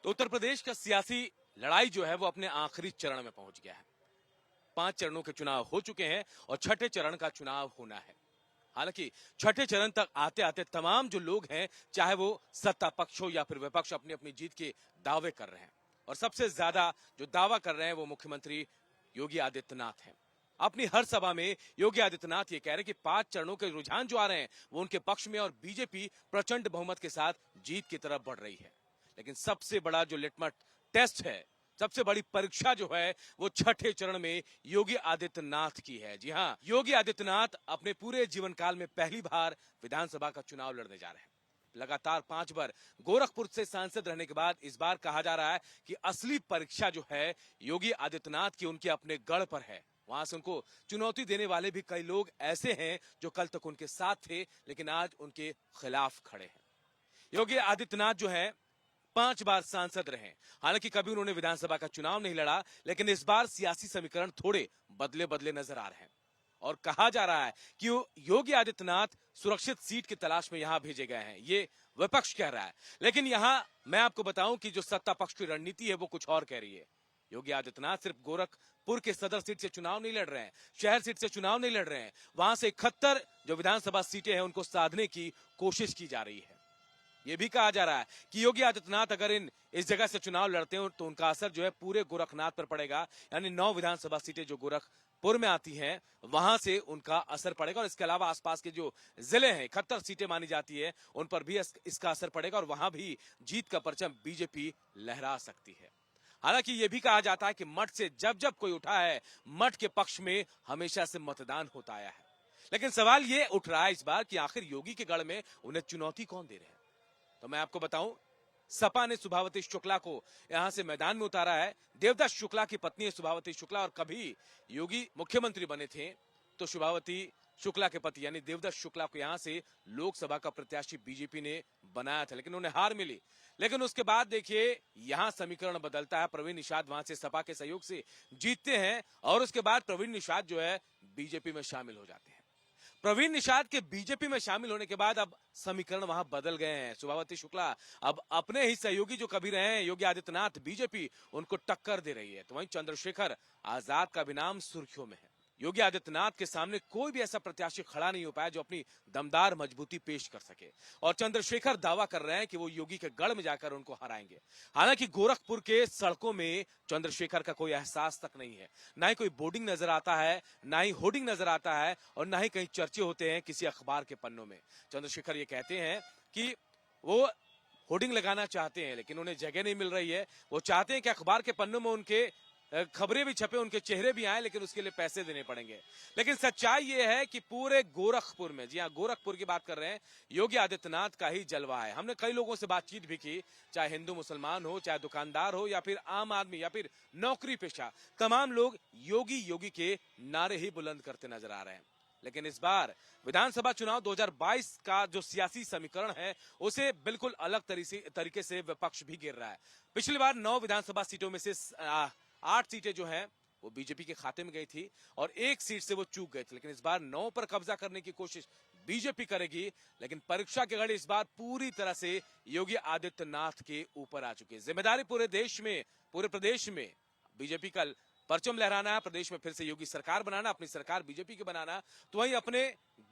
तो उत्तर प्रदेश का सियासी लड़ाई जो है वो अपने आखिरी चरण में पहुंच गया है। 5 चरणों के चुनाव हो चुके हैं और छठे चरण का चुनाव होना है। हालांकि छठे चरण तक आते आते तमाम जो लोग हैं, चाहे वो सत्ता पक्ष हो या फिर विपक्ष, अपनी अपनी जीत के दावे कर रहे हैं। और सबसे ज्यादा जो दावा कर रहे हैं वो मुख्यमंत्री योगी आदित्यनाथ हैं। अपनी हर सभा में योगी आदित्यनाथ ये कह रहे हैं कि 5 चरणों के रुझान जो आ रहे हैं वो उनके पक्ष में और बीजेपी प्रचंड बहुमत के साथ जीत की तरफ बढ़ रही है। लेकिन सबसे बड़ा जो लिटमस टेस्ट है, सबसे बड़ी परीक्षा जो है वो छठे चरण में योगी आदित्यनाथ की है। जी हां, योगी आदित्यनाथ अपने पूरे जीवन काल में पहली बार विधानसभा का चुनाव लड़ने जा रहे हैं। लगातार 5 बार गोरखपुर से सांसद रहने के बाद इस बार कहा जा रहा है कि असली परीक्षा जो है योगी आदित्यनाथ की उनके अपने गढ़ पर है। वहां से उनको चुनौती देने वाले भी कई लोग ऐसे हैं जो कल तक उनके साथ थे लेकिन आज उनके खिलाफ खड़े हैं। योगी आदित्यनाथ जो है 5 बार सांसद रहे। हालांकि कभी उन्होंने विधानसभा का चुनाव नहीं लड़ा, लेकिन इस बार सियासी समीकरण थोड़े बदले बदले नजर आ रहे हैं और कहा जा रहा है कि योगी आदित्यनाथ सुरक्षित सीट की तलाश में यहां भेजे गए हैं। ये विपक्ष कह रहा है, लेकिन यहां मैं आपको बताऊं कि जो सत्ता पक्ष की रणनीति है वो कुछ और कह रही है। योगी आदित्यनाथ सिर्फ गोरखपुर के सदर सीट से चुनाव नहीं लड़ रहे हैं, शहर सीट से चुनाव नहीं लड़ रहे हैं, वहां से 71 जो विधानसभा सीटें हैं उनको साधने की कोशिश की जा रही है। ये भी कहा जा रहा है कि योगी आदित्यनाथ अगर इस जगह से चुनाव लड़ते हो तो उनका असर जो है पूरे गोरखनाथ पर पड़ेगा, यानी 9 विधानसभा सीटें जो गोरखपुर में आती हैं वहां से उनका असर पड़ेगा। और इसके अलावा आसपास के जो जिले हैं, 71 सीटें मानी जाती है, उन पर भी इसका असर पड़ेगा और वहां भी जीत का परचम बीजेपी लहरा सकती है। हालांकि यह भी कहा जाता है कि मठ से जब जब कोई उठा है, मठ के पक्ष में हमेशा से मतदान होता आया है। लेकिन सवाल ये उठ रहा है इस बार कि आखिर योगी के गढ़ में उन्हें चुनौती कौन दे रहे हैं। तो मैं आपको बताऊं, सपा ने सुभावती शुक्ला को यहां से मैदान में उतारा है। देवदास शुक्ला की पत्नी है सुभावती शुक्ला, और कभी योगी मुख्यमंत्री बने थे तो सुभावती शुक्ला के पति यानी देवदास शुक्ला को यहां से लोकसभा का प्रत्याशी बीजेपी ने बनाया था, लेकिन उन्हें हार मिली। लेकिन उसके बाद देखिए यहां समीकरण बदलता है। प्रवीण निषाद वहां से सपा के सहयोग से जीतते हैं और उसके बाद प्रवीण निषाद जो है बीजेपी में शामिल हो जाते हैं। प्रवीण निषाद के बीजेपी में शामिल होने के बाद अब समीकरण वहां बदल गए हैं। सुभावती शुक्ला अब अपने ही सहयोगी जो कभी रहे हैं योगी आदित्यनाथ, बीजेपी उनको टक्कर दे रही है। तो वहीं चंद्रशेखर आजाद का भी नाम सुर्खियों में है। योगी आदित्यनाथ के सामने कोई भी ऐसा प्रत्याशी खड़ा नहीं हो पाया जो अपनी दमदार मजबूती पेश कर सके, और चंद्रशेखर दावा कर रहे हैं कि वो योगी के गढ़ में जाकर उनको हराएंगे। हालांकि गोरखपुर के सड़कों में चंद्रशेखर का कोई एहसास तक नहीं है, ना ही कोई बोर्डिंग नजर आता है, ना ही होर्डिंग नजर आता है, और ना ही कहीं चर्चे होते हैं किसी अखबार के पन्नों में। चंद्रशेखर ये कहते हैं कि वो होर्डिंग लगाना चाहते हैं लेकिन उन्हें जगह नहीं मिल रही है। वो चाहते हैं कि अखबार के पन्नों में उनके खबरें भी छपे, उनके चेहरे भी आए, लेकिन उसके लिए पैसे देने पड़ेंगे। लेकिन सच्चाई यह है कि पूरे गोरखपुर में, जी हां गोरखपुर की बात कर रहे हैं, योगी आदित्यनाथ का ही जलवा है। हमने कई लोगों से बातचीत भी की, चाहे हिंदू मुसलमान हो, चाहे दुकानदार हो, या फिर आम आदमी, या फिर नौकरी पेशा, तमाम लोग योगी योगी के नारे ही बुलंद करते नजर आ रहे हैं। लेकिन इस बार विधानसभा चुनाव 2022 का जो सियासी समीकरण है उसे बिल्कुल अलग तरीके से विपक्ष भी गिर रहा है। पिछली बार 9 विधानसभा सीटों में से 8 सीटें जो हैं वो बीजेपी के खाते में गई थी और 1 सीट से वो चूक गए थे। लेकिन इस बार 9 पर कब्जा करने की कोशिश बीजेपी करेगी, लेकिन परीक्षा के घड़ी इस बार पूरी तरह से योगी आदित्यनाथ के ऊपर आ चुकी है। जिम्मेदारी पूरे देश में, पूरे प्रदेश में बीजेपी का परचम लहराना है, प्रदेश में फिर से योगी सरकार बनाना, अपनी सरकार बीजेपी की बनाना, तो वहीं अपने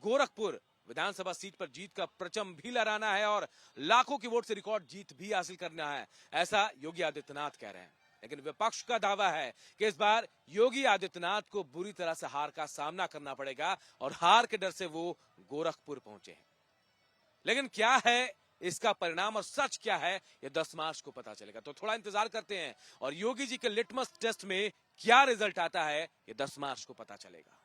गोरखपुर विधानसभा सीट पर जीत का परचम भी लहराना है और लाखों की वोट से रिकॉर्ड जीत भी हासिल करना है, ऐसा योगी आदित्यनाथ कह रहे हैं। लेकिन विपक्ष का दावा है कि इस बार योगी आदित्यनाथ को बुरी तरह से हार का सामना करना पड़ेगा और हार के डर से वो गोरखपुर पहुंचे हैं। लेकिन क्या है इसका परिणाम और सच क्या है, ये 10 मार्च को पता चलेगा। तो थोड़ा इंतजार करते हैं और योगी जी के लिटमस टेस्ट में क्या रिजल्ट आता है, ये 10 मार्च को पता चलेगा।